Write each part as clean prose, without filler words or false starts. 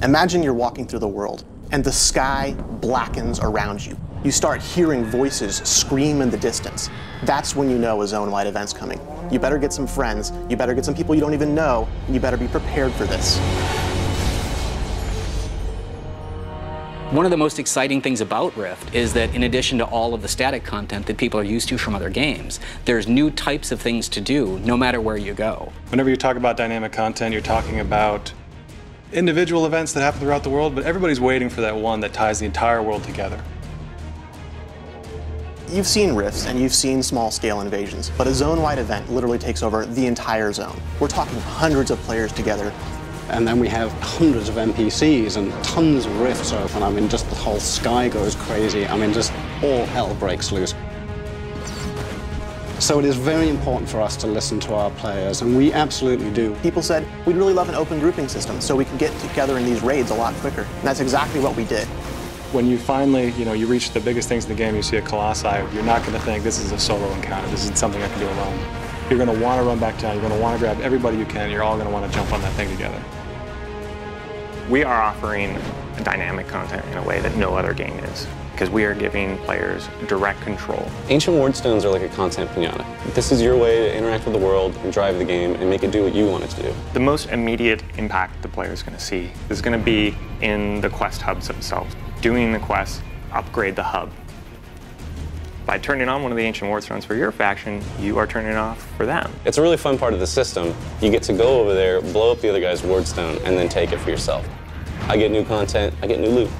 Imagine you're walking through the world and the sky blackens around you. You start hearing voices scream in the distance. That's when you know a zone-wide event's coming. You better get some friends, you better get some people you don't even know, and you better be prepared for this. One of the most exciting things about Rift is that in addition to all of the static content that people are used to from other games, there's new types of things to do no matter where you go. Whenever you talk about dynamic content, you're talking about individual events that happen throughout the world, but everybody's waiting for that one that ties the entire world together. You've seen rifts and you've seen small-scale invasions, but a zone-wide event literally takes over the entire zone. We're talking hundreds of players together. And then we have hundreds of NPCs and tons of rifts open. I mean, just the whole sky goes crazy. I mean, just all hell breaks loose. So it is very important for us to listen to our players, and we absolutely do. People said, we'd really love an open grouping system so we can get together in these raids a lot quicker. And that's exactly what we did. When you finally, you reach the biggest things in the game, you see a Colossi, you're not going to think this is a solo encounter, this isn't something I can do alone. You're going to want to run back down, you're going to want to grab everybody you can, you're all going to want to jump on that thing together. We are offering dynamic content in a way that no other game is, because we are giving players direct control. Ancient Wardstones are like a content pinata. This is your way to interact with the world and drive the game and make it do what you want it to do. The most immediate impact the player is going to see is going to be in the quest hubs themselves. Doing the quests upgrade the hub. By turning on one of the Ancient Wardstones for your faction, you are turning it off for them. It's a really fun part of the system. You get to go over there, blow up the other guy's Wardstone, and then take it for yourself. I get new content, I get new loot.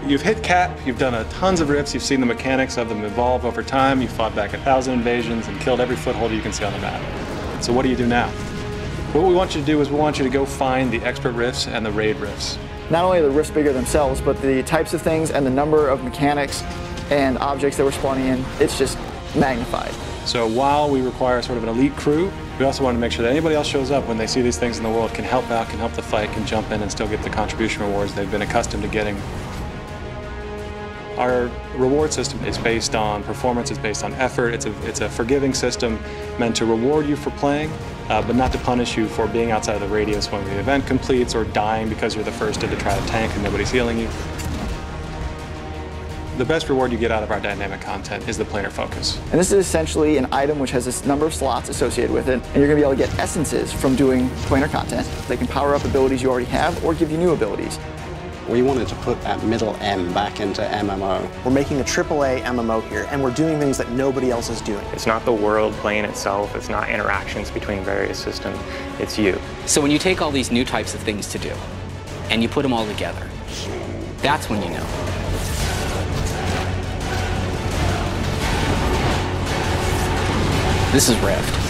You've hit cap, you've done tons of rifts, you've seen the mechanics of them evolve over time, you've fought back 1,000 invasions and killed every foothold you can see on the map. So what do you do now? What we want you to do is we want you to go find the expert rifts and the raid rifts. Not only are the rifts bigger themselves, but the types of things and the number of mechanics and objects that we're spawning in, it's just magnified. So while we require sort of an elite crew, we also want to make sure that anybody else shows up when they see these things in the world, can help out, can help the fight, can jump in and still get the contribution rewards they've been accustomed to getting. Our reward system is based on performance, it's based on effort, it's a forgiving system meant to reward you for playing, but not to punish you for being outside of the radius when the event completes or dying because you're the first to try to tank and nobody's healing you. The best reward you get out of our dynamic content is the planar focus. And this is essentially an item which has this number of slots associated with it, and you're going to be able to get essences from doing planar content. They can power up abilities you already have or give you new abilities. We wanted to put that middle M back into MMO. We're making a AAA MMO here, and we're doing things that nobody else is doing. It's not the world playing itself, it's not interactions between various systems, it's you. So when you take all these new types of things to do, and you put them all together, that's when you know. This is Rift.